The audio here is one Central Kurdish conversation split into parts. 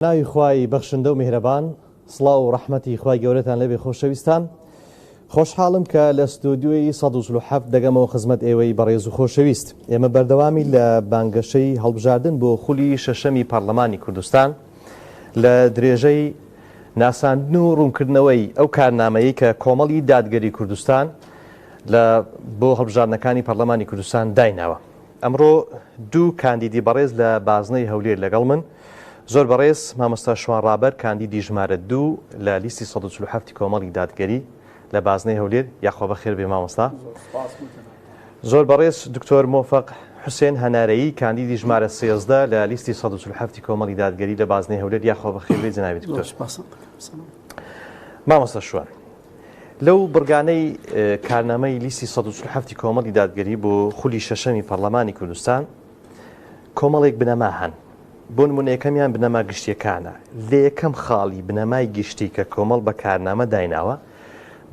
ناوی خوای بەخشندە و میهرەبان، سڵاو و ڕەحمەتی خوای گەورەتان لەبێ خۆشەویستان. خۆشحاڵم کە لە ستودیۆی 147 دەگەمەوە خزمەت ئێوەی بەڕێز و خۆشەویست. ئێمە بەردەوامی لە بانگەشەی هەڵبژاردن بۆ خولی شەشەمی پەرلەمانی کوردستان لە درێژەی ناساندن و ڕوونکردنەوەی ئەو کارنامەیە کە کۆمەڵی دادگەری کوردستان بۆ هەڵبژاردنەکانی پەرلەمانی کوردستان دایناوە. ئەمڕۆ دوو کاندیدی بەڕێز لە بازنەی هەولێر لەگەڵ من. زۆر بەڕێز مامۆستا شوان ڕابەر کاندیدی ژمارە 2 لە لیستی 147 کۆمەڵی دادگەری لە بازنەی هەولێر، یاخوا بەخێر بێ مامۆستا. زۆر بەڕێز دکتۆر مۆفەق حوسێن هەنارەیی کاندیدی ژمارە 13 لە لیستی 147 کۆمەڵی دادگەری لە بازنەی هەولێر، یاخوا بەخێر بێ جەنابی دکتۆر. مامۆستا شوان، لەو بڕگانەی کارنامەی لیستی 147 کۆمەڵی دادگەری بۆ خولی شەشەمی پەرلەمانی کوردستان کۆمەڵێک بنەما هەن. بۆ نمونە یەکەمیان بنەما گشتیەکانە. لە یەکەم خاڵی بنەمای گشتی کە کۆمەڵ بە کارنامە دایناوە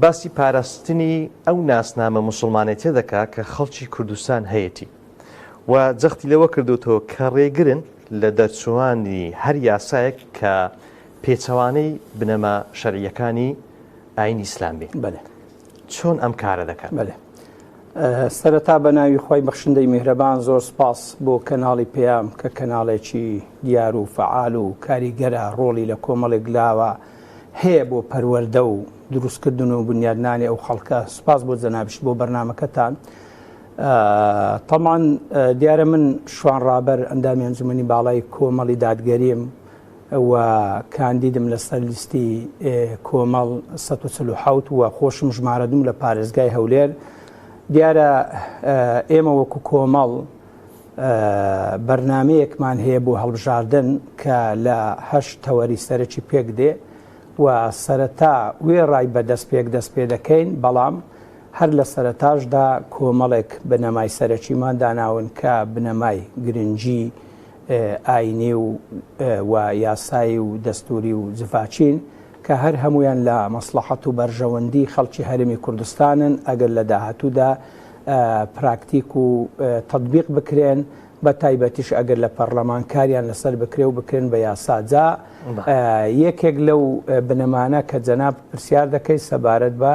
باسی پاراستنی ئەو ناسنامە موسڵمانێتیە دەکات کە خەڵکی کوردستان هەیەی و جەختی لەوە کردوتەوە کە ڕێگرن لە دەرچوانی هەر یاسایەک کە پێچەوانەی بنەما شەرعیەکانی ئاینی ئیسلام بێ. چۆن ئەم کارە دەکات؟ سەرەتا بە ناوی خۆی بەخشندەی میهرەبان زۆر سپاس بۆ کەناڵی پێام کە کەناڵێکی دیار و فعال و کاریگەرە ڕۆڵی لە کۆمەڵێک لاوە هەیە بۆ پەروەردە و دروستکردن و بنیادنانی ئەو خەڵکە. سپاس بۆ جەنابش بۆ بەرنامەکەتان. تەمان دیارە من شوان ڕابەر ئەندامی ئەنجومەنی باڵای کۆمەڵی دادگەریم و کاندیدم لەسەر لیستی کۆمەڵ 147 و خۆشم ژمارە 2 لە پارێزگای هەولێر. دیارە ئێمە وەکو کۆمەڵ بەرنامەیەکمان هەیە بۆ هەڵبژاردن کە لە 8 تەوەری سەرەکی پێک دێ و سەرەتا وێ ڕای بەدەست پێ دەکەین، بەڵام هەر لە سەرەتاشدا کۆمەڵێک بنەمای سەرەکیمان داناون کە بنەمای گرنگی ئاینی و یاسایی و دەستوری و جفاچین کە هەر هەمویان لە مەسلحەت و بەرژەوەندی خەڵکی هەرێمی کوردستانن ئەگەر لە داهاتوودا پراکتیک و تەطبیق بکرێن، بە تایبەتیش ئەگەر لە پەرلەمان کاریان لەسەر بکرێ و بکرێن بە یاساجا. یەکێک لەو بنەمانە کە جەناب پرسیار دەکەی سەبارەت بە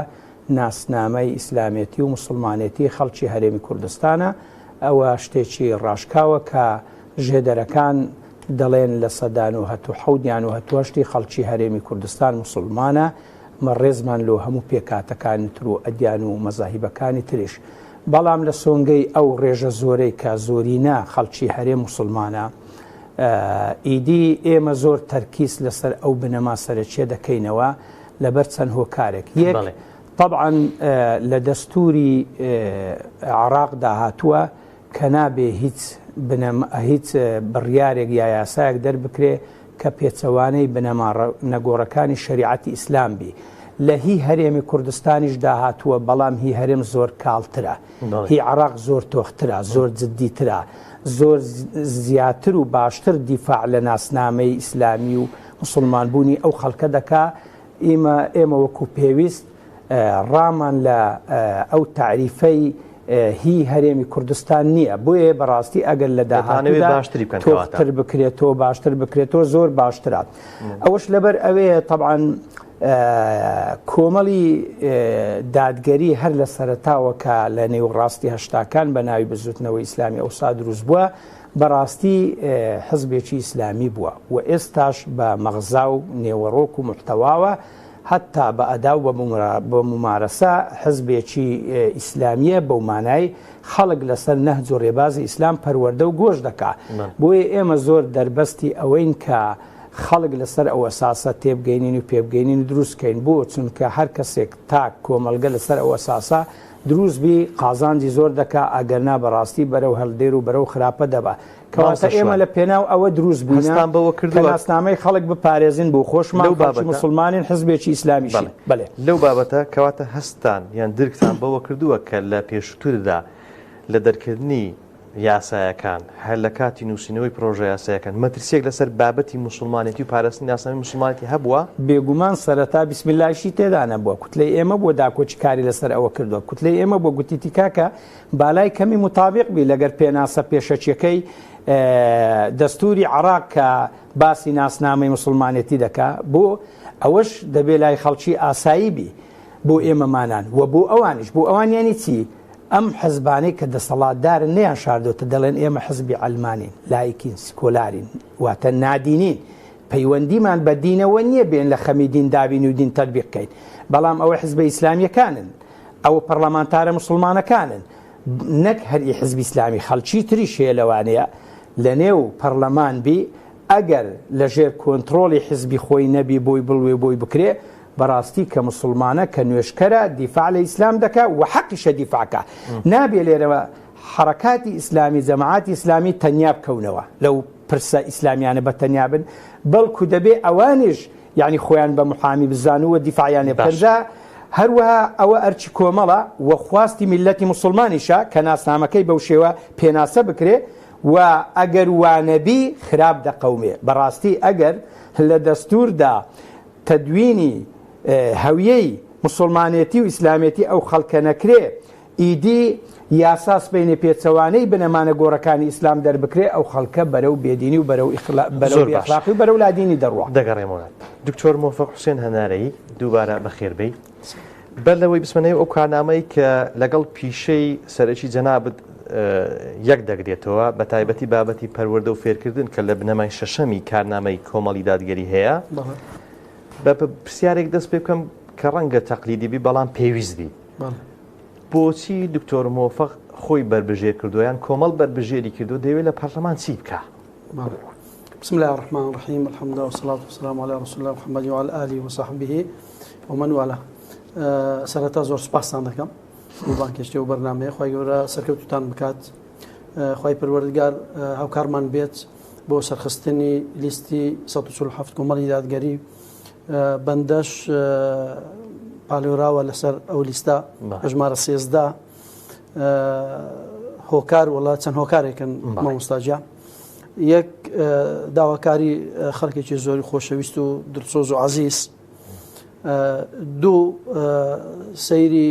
ناسنامەی ئیسلامێتی و موسڵمانێتی خەڵکی هەرێمی کوردستانە. ئەوە شتێکی ڕاشکاوە کە ژێدەرەکان دەڵێن لە سەدان و هەتوحەودیان و هەتوەشتی خەڵکی هەرێمی کوردستان موسڵمانە، مەڕێزمان لۆ هەموو پێکاتەکانی تر و ئەدیان و مەزاهیبەکانی تریش. بەڵام لە سۆنگەی ئەو ڕێژە زۆرەی کە زۆرینە خەڵکی هەرێم موسڵمانە، ئیدی ئێمە زۆر تەرکیز لەسەر ئەو بنەما سەرەکیە دەکەینەوە لەبەر چەند هۆکارێک. یەک طبعاً لە دەستوری عێراقدا هاتووە کە نابێ هیچ بڕیارێک یا یاسایەک دەربکرێ کە پێچەوانەی بنەما نەگۆڕەکانی شریعەتی ئیسلام بی. لە هی هەرێمی کوردستانیش داهاتووە، بەڵام هی هەرێم زۆر کاڵترە، هی عێراق زۆر تۆخترە، زۆر جددیترە، زۆر زیاتر و باشتر دیفاع لە ناسنامەی ئیسلامی و موسڵمانبوونی ئەو خەڵکە دەکا. ئێمە وەکو پێویست ڕامان لە ئەو تعریفەی هی هەرێمی کوردستان نییە. بۆیە بەڕاستی ئەگەر لە داهاتوودا تۆختر بکرێتەوە، باشتر بکرێتەوە، زۆر باشترە. ئەوەش لەبەر ئەوەیە طبعاً کۆمەڵی دادگەری هەر لە سەرەتاوە کە لە نێوڕاستی هەشتاکان بە ناوی بزوتنەوەی ئیسلامی ئەوسا دروست بووە، بەڕاستی حزبێکی ئیسلامی بووە و ئێستاش بە مەغزا و نێوەڕۆک و محتەواوە حتا بە ئەدا و بە ممارەسە حزبێکی ئیسلامیە بەو مانای خەڵک لەسەر نەهج و ڕێبازی ئیسلام پەروەردە و گۆش دەکات. بۆیە ئێمە زۆر دەربەستی ئەوەین کە خەڵک لەسەر ئەو ئەساسە تێبگەینین و پێبگەینین و دروستکەین، بۆ چونکە هەر کەسێک تاک کۆمەلگە لەسەر ئەو ئەساسە دروست بی قازانجی زۆر دەکات، ئەگەرنا بەڕاستی بەرەو هەڵدێر و بەرەو خراپە دەبە. کەواتە ئێمە لە پێناو ئەوە دروست بووینە کە ناسنامەی خەڵک بپارێزین بۆ خۆشمان موسڵمانین حزبێکی ئیسلامیشی. لەو بابەتە کەواتە هەستان یان درکتان بەوە کردووە کە لە پێشووتردا لە دەرکردنی یاسایەکان هەر لە کاتی نووسینەوەی پرۆژە یاسایەکان مەترسیەک لەسەر بابەتی موسڵمانێتی و پاراستنی ناسنامەی موسڵمانێتی هەبووە؟ بێگومان سەرەتا بسمیللاشی تێدا نەبووە. کوتلەی ئێمە بۆ داکۆچی کاری لەسەر ئەوە کردووە. کوتلەی ئێمە بۆ گوتیتی کاکە بالای کەمی مطابق بی لەگەر پێناسە پێشەچیەکەی دەستوری عراق کە باسی ناسنامەی مسلمانەتی دەکا بۆ ئەوەش دەبێت لای خەڵکی ئاسایی بی بۆ ئێمەمانان و بۆ ئەوانش بۆ ئەوانیانی چی ئەم حەزبانەی کە دەسەڵاتدارن نەیان شاردۆتە دەڵێن ئێمە حەزبی عەلمانین لایکین سکۆلارین واتە نادینین پەیوەندیمان بە دینەوە نییە بێن لە خەمی دین دابین و دین تەطبیق بکەین بەڵام ئەوە حزبە ئیسلامیەکانن ئەوە پەرلەمانتارە مسلمانەکانن نەک هەری حزبی ئیسلامی خەڵکی تریش هەیە لەوانەیە لە نێو پەرلەمان بی ئەگەر لە ژێر کۆنتڕۆڵی حزبی خۆی نەبی بۆی بڵوێ بۆی بکرێ بەڕاستی کە مسلمانە کە نوێشکەرە دیفاع لە ئیسلام دەکا و حەقیشە دیفاعکە نابێ لێرەوە حرەکاتی ئیسلامی جەماعاتی ئیسلامی تەنیا بکەونەوە لەو پرسە ئیسلامیانە بە تەنیا بن بەڵکو دەبێ ئەوانش یعنی خۆیان بە محامی بزانووە دیفاعیانێ بکەنجا هەروەها ئەوە ئەرچی کۆمەڵە و خواستی میلەتی مسلمانیشە کە ناسنامەکەی بەو شێوە پێناسە بکرێ و ئەگەر وانەبی خراپ دەقەومێ بەڕاستی ئەگەر لە دەستوردا تەدوینی هەویەی مسلمانێتی و ئیسلامێتی ئەو خەڵکە نەکرێ ئیدی یاساس بینێ پێچەوانەی بنەمانە گۆڕەکانی ئیسلام دەربکرێ ئەو خەڵکە بەرەو بێدینی و بەرەو ئەخلاقی و بەرەو لادینی دەڕوە دەگەڕێمەوە دکتۆر مۆفق حوسێن هەنارەی دووبارە بەخێربەی بەر لەوەی بسمەنەوەی ئەو کارنامەی کە لەگەڵ پیشەی سەرەکی جەنابەت یەک دەگرێتەوە بە تایبەتی بابەتی پەروەردە و فێرکردن کە لە بنەمای شەشەمی کارنامەی کۆمەڵی دادگەری هەیە بە پرسیارێک دەست پێ بکەم کە ڕەنگە تەقلیدی بی بەڵام پێویست بی بۆچی دکتۆر مۆفق خۆی بربژێر کردویان کۆمەڵ بربژێری کردو دەوێت لە پەرلەمان چی بکە بسم الله الرحمن الرحيم الحمد لله والصلاة والسلام على رسول الله محمد وعلى آله وصحبه ومن والاه سەرەتا زۆر سپاسان دەکەم بانکشتی و بەرنامەیە خی گەورە سەرکەوتتان بکات خی پەروەردگار هاوکارمان بێت بۆ سەرخستنی لیستی 147 کۆمەڵی دادگەری بەندەش پاڵێوراوە لەسەر ئەو لیستە ژمارە 13 هۆکار وڵات چەند هۆکارێکن مامۆستاجیان یەک داواکاری خەڵکێکی زۆری خۆشەویست و دڵسۆز و عەزیز دوو سەیری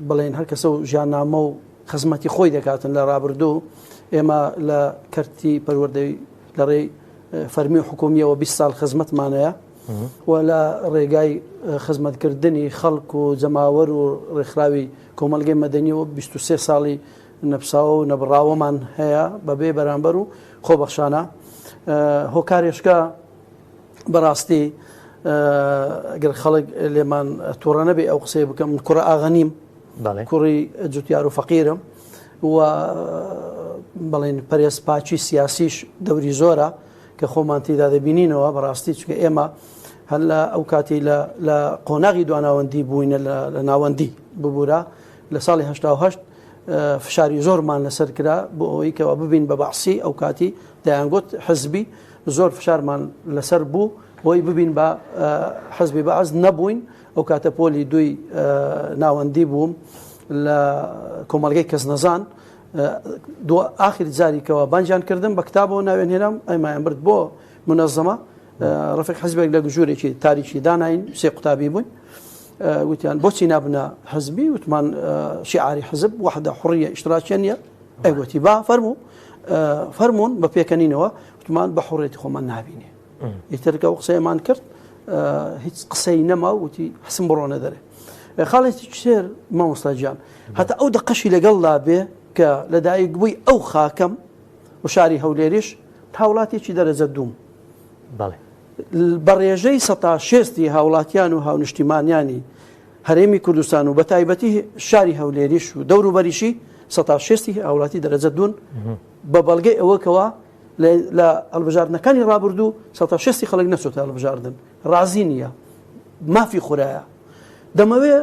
بڵێن هەر کەسە و ژیاننامە و خزمەتی خۆی دەکاتن لە ڕابردوو ئێمە لە کەرتی پەروەردەی لە ڕێی فەرمی و حکومیەوە 20 ساڵ خزمەتمانەیە و لە ڕێگای خزمەتکردنی خەڵک و جەماوەر و ڕێکخراوی کۆمەلگەی مەدەنیەوە 23 ساڵی نەپساوە و نەبڕاوەمان هەیە بەبێ بەرامبەر و خۆبەخشانە هۆکارێشکە بەڕاستی ئەگەر خەڵک لێمان تووڕە نەبێ ئەو قسەی بکەم کوڕە ئاغەنیم کوڕی جوتیار و فەقیرم و بڵێن پەرێز پاچی سیاسیش دەوری زۆرە کە خۆمان تێدا دەبینینەوە بەڕاستی چکە ئێمە هەر لە ئەو کاتی لە قۆناغی دواناوەندی بووینە لە ناوەندی ببوورە لە ساڵی 1970 فشاری زۆرمان لەسەر کرا بۆ ئەوەی کەەوە ببین بە بەعسی ئەو کاتی دەیانگوت حزبی زۆر فشارمان لەسەر بوو بۆی ببین بە حزبی بەعز نەبووین ئەو کاتە پۆلی دوی ناوەندی بووم لە کۆمەلگەی کەس نەزان ئاخری جاریکەوە بانجیان کردم بە کتابەوە ناوێنهێنام ئەمایان برد بۆ منەظەمە ڕفق حزبێک لە گژوورێکی تاریکی داناین سێ قوتابی بووین وتیان بۆچی نابنە حزبی وتمان شیعاری حزب وحدە حڕیە ئیشتراکیە نیە ئەیگوتی با فەرمونون بە پێکەنینەوە وتمان بە حڕێتی خۆمان نابینێ ئیترکە و قسەیەمان کرد هیچ قسەی نەما وتی حسم بڕۆنە دەرێ خاڵێتی سێر مامۆستاجیان هەتا ئەو دقەشی لەگەڵدا بێ کە لەدایک بووی ئەو خاکەم و شاری هەولێریش هاوڵاتێکی دەرەجە دووم بەڕێژەی 16 هاوڵاتیان و هاونیشتیمانیانی هەرێمی کوردستان و بە تایبەتی شاری هەولێریش و دەوروبەریشی 16 هاوڵاتی دەرەجە دوون بە بەڵگەی ئەوەکەوە لە هەڵبژاردنەکانی ڕابردوو 16 خەڵک نەچۆتە هەڵبژاردن ڕازی نییە مافی خورایە دەمەوێ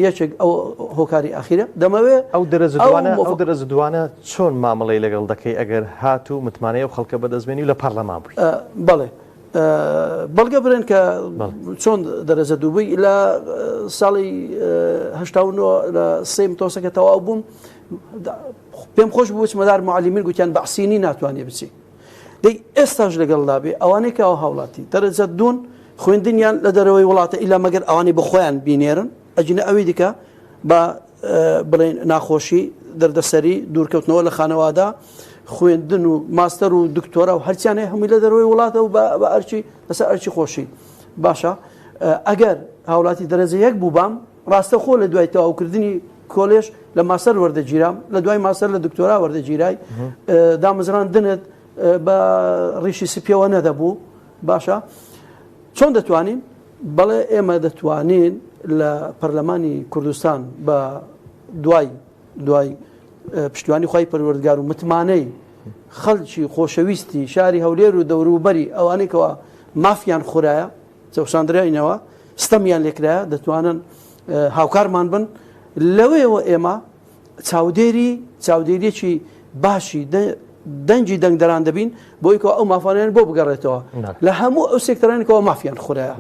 یەکێک ئەو هۆکاری ئاخیرە دەمەوێ ئەو دەرەجە دوانە چۆن مامەڵەی لەگەڵ دەکەی ئەگەر هات و متمانەیە و خەڵکە بەدەستبێنی و لە پەرلەمان بووی بەڵێ بەڵگە برێن کە چۆن دەرەجە دووبووی لە ساڵی 1970 لە سێم تۆسەکە تەواو بووم پێم خۆش بوو مەدار معلیمین گوتیان بەعسینی ناتوانێ بچی دەی ئێستاش لەگەڵدا بێ ئەوانەی کە ئەو هاوڵاتی دەرەجە دوون خوێندنیان لە دەرەوەی وڵاتە ئیلا مەگەر ئەوانی بخۆیان بینێرن ئەجنە ئەوەی دیکە بە بڵێن ناخۆشی دەردەسەری دوورکەوتنەوە لە خانەوادا خوێندن و ماستەر و دکتۆرا و هەرچیانەیە هەمووی لە دەروی وڵاتە و بە ئەرچی لەسەر ئەرچی خۆشی باشە ئەگەر هاوڵاتی دەرەجە یەک بوو بام ڕاستە خۆ لە دوای تەواوکردنی کۆلێژ لە ماسەر وەردەگیرام لە دوای ماسەر لە دکتۆرا وەردەگیرای دامەزران دنت بە ڕیشی سپیەوە نەدەبوو باشە چۆن دەتوانین بەڵێ ئێمە دەتوانین لە پەرلەمانی کوردستان بە دوای پشتیوانی خی پەروەردگار و متمانەی خەڵکی خۆشەویستی شاری هەولێر و دەوروبەری ئەوانێکەوە مافیان خورایە چەوساندرینەوە ستەمیان لێکرایە دەتوانن هاوکارمان بن لەوەیەوە ئێمە چاودێریەکی باشی دەنجی دەنگدەران دەبین بۆیکەوە ئەو مافانیان بۆ بگەڕێتەوە لە هەموو ئەو سێکتەرانێکەوە مافیان خورایە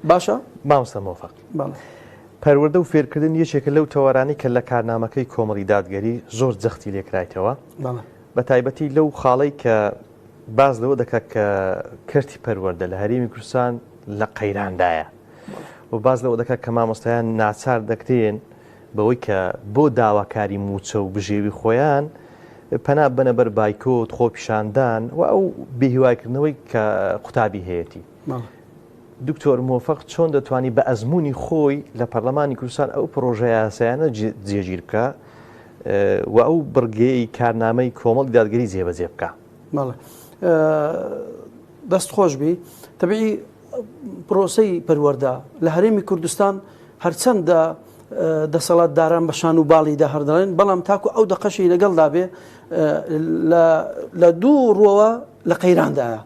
باشە مامۆستا مۆفەق پەروەردە و فێرکردن یەکێکە لەو تەوارانی کە لە کارنامەکەی کۆمەڵی دادگەری زۆر جەختی لێکرایتەوە بە تایبەتی لەو خاڵەی کە باز لەوە دەکات کە کەرتی پەروەردە لە هەرێمی کوردستان لە قەیراندایە و باز لەوە دەکات کە مامۆستایان ناچار دەکرێن بەوەی کە بۆ داواکاری موچە و بژێوی خۆیان پەنا بنە بەر بایکۆت خۆ پیشاندان و ئەو بێهیوایکردنەوەی کە قوتابی هەیەی دکتۆر مۆفەق چۆن دەتوانی بە ئەزمموی خۆی لە پەرلەمانی کوردستان ئەو پرۆژە یاسایانە جێگیر بکە و ئەو بڕگەی کارنامەی کۆمەڵی دادگەری جێبەجێ بکە دەست خۆش بی تەبیعی پرۆسەی پەروەردە لە هەرێمی کوردستان هەرچەندە دەسەڵاتداران بە شان و باڵیدا هەردەڵێن بەڵام تاکو ئەو دەقەشی لەگەڵدا بێ لە دوو ڕۆوە لە قەیراندایە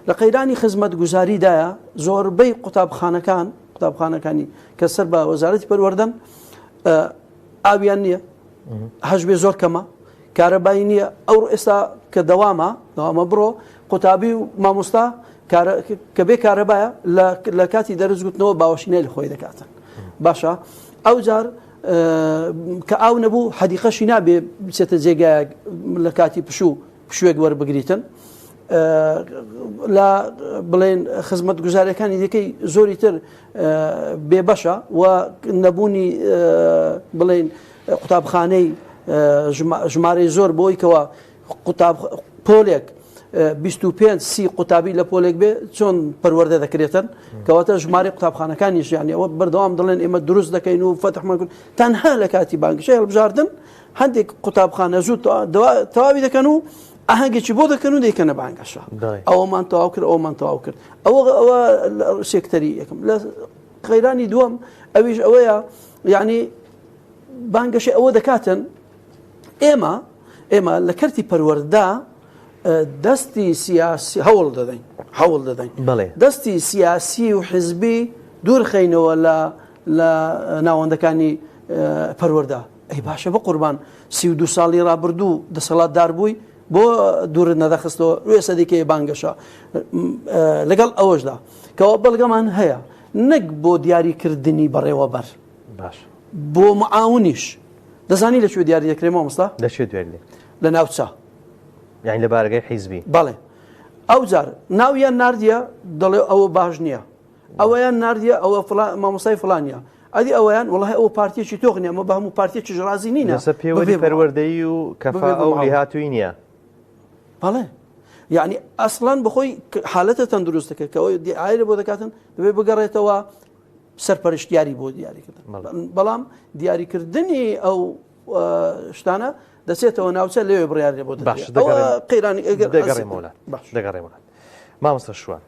لە قەیرانی خزمەت گوزاریدایە زۆربەی قوتابخانەکانی کە سەر بە وەزارەتی پەروەردەن ئاویان نییە هەژبێ زۆر کەمە کارەبایی نییە ئەو ئێستا کە دەوامە بڕۆ قوتابی و مامۆستا کە بێ کارەبایە لە کاتی دەرزگوتنەوە باوەشینەی لە خۆی دەکاتن باشە ئەو جار کە ئاو نەبوو حەدیقەشی نابێ بچێتە جێگایە لە کاتی پشوێک وەربگریتن لە بڵێن خزمەت گوزاریەکانی دیکەی زۆری تر بێبەشە و نەبوونی بڵێن قوتابخانەی ژمارەی زۆر بۆی کەەوە پۆلێک 25 قوتابی لە پۆلێک بێ چۆن پەروەردە دەکرێتن کەواتە ژمارە قوتابخانەکانیش یانیەوە بەردەوام دەڵێن ئێمە دروست دەکەین و فەتحمان کرد تەنها لە کاتی بانگشەی هەڵبژاردن هەندێک قوتابخانە زوو تەواوی دەکەن و ئاهەنگێکی بۆ دەکەن و دەیکەنە بانگەشە ئەوەمان تەواو کرد ئەومان تەواو کرد ئەوە سێکتەری یەکەم لە قەیرانی دووەم ئەویش ئەوەیە یعنی بانگەشەی ئەوە دەکاتن ئێمە لە کەرتی پەروەردە دەستی سیاسی هەوڵ دەدەین دەستی سیاسی و حزبی دوورخەینەوە لە ناوەندەکانی پەروەردە ئەی باشە بە قوربان 32 ساڵی ڕابردوو دەسەڵاتدار بووی بۆ دوورت نەدەخستەوە ڕوێ سەدیکەی بانگەشە لەگەڵ ئەوەشدا کەەوە بەڵگەمان هەیە نەک بۆ دیاریکردنی بەڕێوەبەر بۆ معاونیش دەزانی لەکوێ دیاری دەکرێت مامۆستا لەکوێ دوێنێ لە ناوچە یعنی لە بارگەی حیزبی بەڵێ ئەو جار ناویان نردیە دەڵێ ئەوە باش نییە ئەوەیان نردیە ئەوە مامۆستای فلانیە ئەدی ئەویان وڵای ئەوە پارتیەکی تۆغنیە ئەمە بە هەموو پارتیەکی ژڕازی نینە لەسەر پێوەری پەروەردەیی و کەفا ئەو لێهاتووی نییە بەڵێ یعنی ئەسڵان بخۆی حالەتە تەندروستەکە کە ئەوی دیعایرە بۆ دەکاتن دەبێ بگەڕێتەوە سەرپەرشتیاری بۆ دیاریکردن بەڵام دیاریکردنی ئەو شتانە دەچێتەوە ناوچە لێوێ بڕیارێ بۆ قەیرانی دەگەڕێمەوە مامۆستا شوان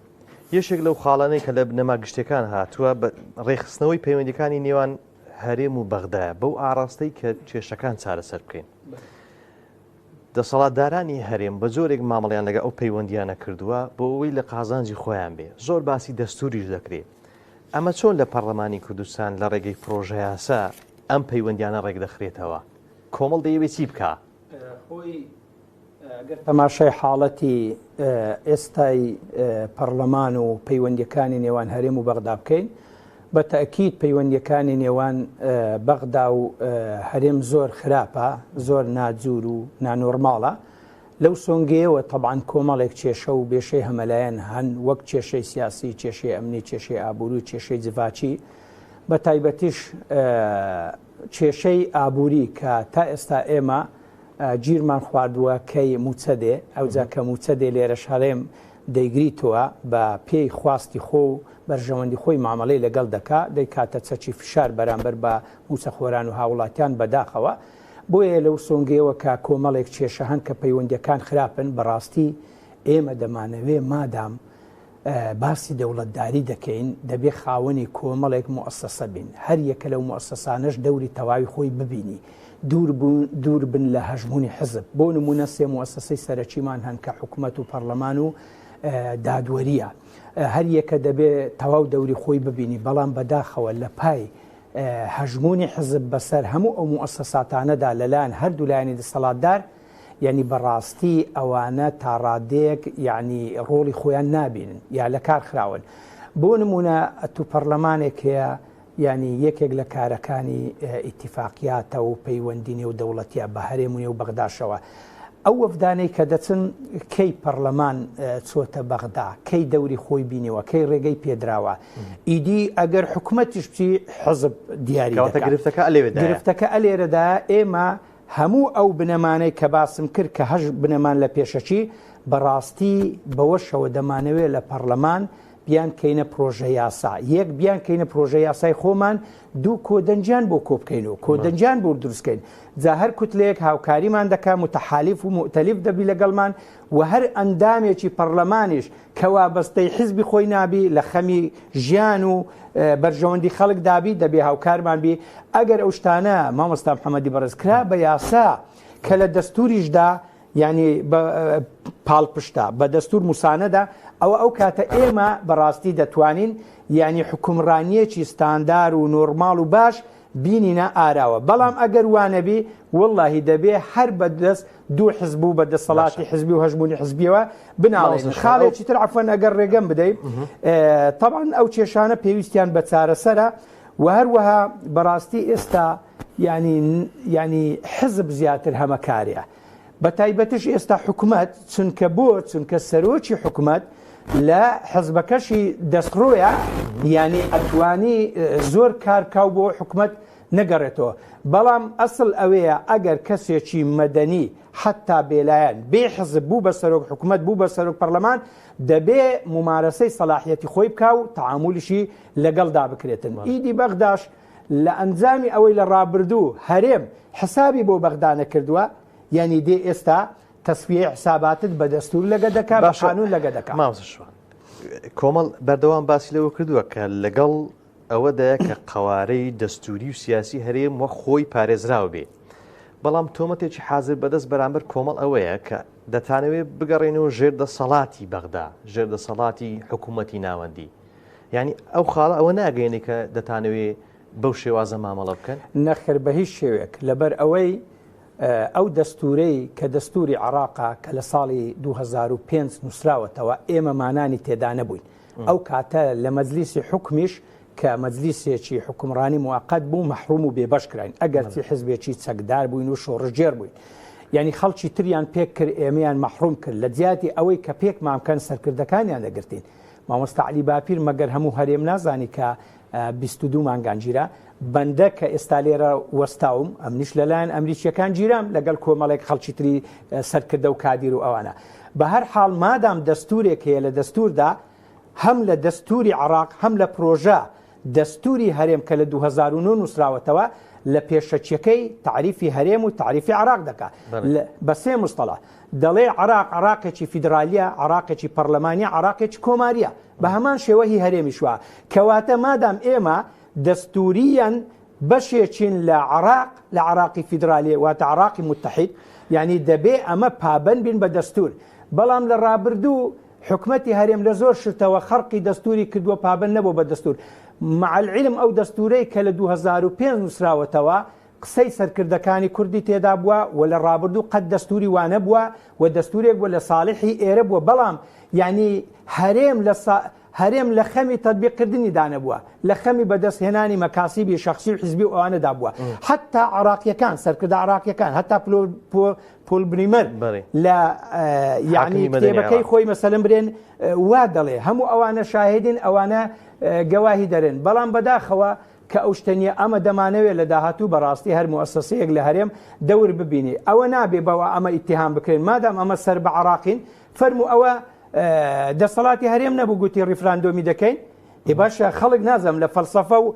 یەشێک لەو خاڵانەی کە لە بنەما گشتەکان هاتووە بە ڕێخستنەوەی پەیوەندیەکانی نێوان هەرێم و بەغدایە بەو ئاراستەی کە کێشەکان چارەسەر بکەین دەسەڵاتدارانی هەرێم بە جۆرێک مامەڵیان لەگە ئەو پەیوەندیانە کردووە بۆ ئەوەی لە قازانجی خۆیان بێ زۆر باسی دەستوریش دەکرێت ئەمە چۆن لە پەرلەمانی کوردستان لە ڕێگەی پرۆژە یاسا ئەم پەیوەندیانە ڕێک دەخرێتەوە کۆمەڵ دەیەوێت چی بکە تەماشای حاڵەتی ئێستای پەرلەمان و پەیوەندیەکانی نێوان هەرێم و بەغدا بکەین بە تەکید پەیوەندیەکانی نێوان بەغدا و هەرێم زۆر خراپە زۆر ناجوور و نانۆرماڵە لەو سۆنگەیەوە تەبعاً کۆمەڵێک کێشە و بێشەی هەمەلایەن هەن وەک کێشەی سیاسی کێشەی ئەمنی کێشەی ئابووری و کێشەی جڤاچی بە تایبەتیش کێشەی ئابووری کە تا ئێستا ئێمە گیرمان خواردووە کەی موچە دێ ئەوجا کە موچە دێ لێرە شارێم دەیگریتەوە بە پێی خواستی خۆ و بەرژەوەندی خۆی مامەڵەی لەگەڵ دەکا دەیکاتە چەکی فشار بەرامبەر بە موچە خۆران و هاوڵاتیان بەداخەوە بۆیە لەو سۆنگەیەوە کە کۆمەڵێک کێشە هەن کە پەیوەندیەکان خراپن بەڕاستی ئێمە دەمانەوێ مادام باسی دەوڵەتداری دەکەین دەبێ خاوەنی کۆمەڵێک موەسسەسە بین هەر یەکە لەو موەسسەسانەش دەوری تەواوی خۆی ببینی دوور بن لە هەژمونی حزب بۆ نمونە سێ موەسسەسەی سەرەکیمان هەن کە حکوومەت و پەرلەمان و دادوەریە هەر یەکە دەبێ تەواو دەوری خۆی ببینی بەڵام بەداخەوە لە پای هەژمونی حزب بەسەر هەموو ئەو موەسسەساتانەدا لەلایەن هەردوو لایەنی دەسەڵاتدار یعنی بەڕاستی ئەوانە تا ڕادەیەک یعنی ڕۆڵی خۆیان نابینن یا لە کار خراون بۆ نمونە تو پەرلەمانێک هەیە ینی یەکێک لە کارەکانی ئیتیفاقیاتە و پەیوەندینی و دەوڵەتیە بە هەرێمونی و بەغداشەوە ئەو وەفدانەی کە دەچن کەی پەرلەمان چۆتە بەغدا کەی دەوری خۆی بینیوە کەی ڕێگەی پێدراوە ئیدی ئەگەر حکوومەتیش بچی حزب دیاری گرفتەکە ئەلێرەدا ئێمە هەموو ئەو بنەمانەی کە باسم کرد کە هەش بنەمان لە پێشەچی بەڕاستی بەوەشەوە دەمانەوێت لە پەرلەمان بیان کەینە پرۆژە یاسا یەک بیان کەینە پرۆژە یاسای خۆمان دوو کۆدەنجان بۆ کۆبکەینەوە کۆدەنجان بۆ دروستکەین جا هەر کوتلەیەک هاوکاریمان دەکا متحالیف و مؤتەلیف دەبی لەگەڵمان و هەر ئەندامێکی پەرلەمانیش کە وابەستەی حیزبی خۆی نابی لە خەمی ژیان و بەرژەوەندی خەڵک دابی دەبێ هاوکارمان بی ئەگەر ئەو شتانە مامۆستا محەممەدی بەڕێزکرا بە یاسا کە لە دەستوریشدا ینی پاڵپشتا بە دەستور موسانەدا ئەو کاتە ئێمە بەڕاستی دەتوانین ینی حکومڕانیەکی ستاندار و نۆرماڵ و باش بینینە ئاراوە بەڵام ئەگەر وانەبی واللهی دەبێ هەر بەدەست دوو حزب و بەدەسەڵاتی حزبی و هەژمونی حزبیەوە بناڵێن خاڵێکی تر عفوان ئەگەر ڕێگەم بدەیت طبعا ئەو کێشانە پێویستیان بە چارەسەرە و هەروەها بەڕاستی ئێستا ینی حزب زیاتر هەمەکاریە بە تایبەتش ئێستا حکوومەت چونکە سەرۆکی حکوومەت لە حزبەکەشی دەستڕۆیە ینی ئەتوانی زۆر کارکاو بۆ حکوومەت نەگەڕێتەوە بەڵام ئەسڵ ئەوەیە ئەگەر کەسێکی مەدەنی حتا بێلایەن بێ حزب بوو بە سەرۆک حکوومەت بوو بە سەرۆک پەرلەمان دەبێ ممارەسەی سەلاحیەتی خۆی بکا و تعاملیشی لەگەڵدا بکرێتن ئیدی بەغداش لە ئەنجامی ئەوەی لە ڕابردوو هەرێم حسابی بۆ بەغدا نەکردووە یعنی دێ ئێستا تەسویە حساباتت بە دەستور لەگە دەکات بە قانون لەگە دەکات مامۆستاشوان کۆمەڵ بەردەوام باسی لەوە کردووە کە لەگەڵ ئەوەدایە کە قەوارەی دەستوری و سیاسی هەرێم وە خۆی پارێزراوە بێ بەڵام تۆمەتێکی حازر بەدەست بەرامبەر کۆمەڵ ئەوەیە کە دەتانەوێت بگەڕێنەوە ژێردەسەڵاتی بەغدا ژێردەسەڵاتی حکوومەتی ناوەندی ینی ئەو خاڵە ئەوە ناگەێنێ کە دەتانەوێت بەو شێوازە مامەڵە بکەن نەخێر بە هیچ شێوێک لەبەر ئەوەی ئەو دەستورەی کە دەستوری عێراقا کە لە ساڵی 2005 نووسراوەتەوە ئێمە مانانی تێدا نەبووین ئەو کاتە لە مەجلیسی حکمیش کە مەجلیسێکی حکومڕانی موقت بوو مەحروم و بێبەش کراین ئەگەرچی حزبێکی چەکدار بووین و شۆڕژێر بووین یعنی خەڵکی تریان پێک کرد ئێمەیان مەحروم کرد لە جیاتی ئەوەی کە پێک مامکەن سەرکردەکانیان دەگرتین مامۆستا عەلی باپیر مەگەر هەموو هەرێم نازانی کە 22 مانگان گیرە بەندە کە ئێستا لێرە وەستاوم ئەمنیش لەلایەن ئەمریکیەکان گیرام لەگەڵ کۆمەڵێک خەڵکی تری سەرکردە و کادیر و ئەوانە بە هەر حاڵ مادام دەستورێک هەیە لە دەستوردا هەم لە دەستوری عێراق هەم لە پرۆژە دەستوری هەرێم کە لە 2009 نووسراوەتەوە لە پێشەچیەکەی تعریفی هەرێم و تعریفی عێراق دەکات بە سێ مستەڵە دەڵێ عێراق عێراقێکی فیدرالیە عێراقێکی پەرلەمانیە عێراقێکی کۆماریە بە هەمان شێوەهی هەرێمی شووە کەواتە مادام ئێمە دەستوریان بەشێکین لە عێراق لە عێراقی فیدرالیە واتە عێراقی متحید یعنی دەبێ ئەمە پابەند بین بە دەستور بەڵام لە ڕابردوو حکومەتی هەرێم لە زۆر شتەوە خەرقی دەستوری کردووە پابەند نەبوو بە دەستور مع العلم ئەو دەستورەی کە لە 2005 نووسراوەتەوە قسەی سەرکردەکانی کوردی تێدا بووە و لە ڕابردوو قەت دەستوری وانە بووە و دەستورێک بووە لە ساڵحی ئێرە بووە بەڵام یعنی هەرێم لە خەمی تەطبیقکردنی دانەبووە لە خەمی بەدەستهێنانی مەکاسیبی شەخسی و حیزبی و ئەوانەدا بووە حتا عێراقیەکان سەرکردە عێراقیەکان هەتا پۆل بریمەر لە یعنی کتێبەکەی خۆی مەسەلەن برێن وا دەڵێ هەموو ئەوانە شاهدین ئەوانە گەواهی دەرێن بەڵام بەداخەوە کە ئەو شتەنیە ئەمە دەمانەوێت لە داهاتوو بەڕاستی هەر موسسەیەک لە هەرێم دەور ببینی ئەوە نابێ بەوە ئەمە ئیتیهام بکرێن مادام ئەمە سەر بە عراقین فەرموو ئەوە دەسەڵاتی هەرێم نەبوو گوتی ڕیفراندۆمی دەکەین باشە خەڵک نازەم لە فەلسەفە و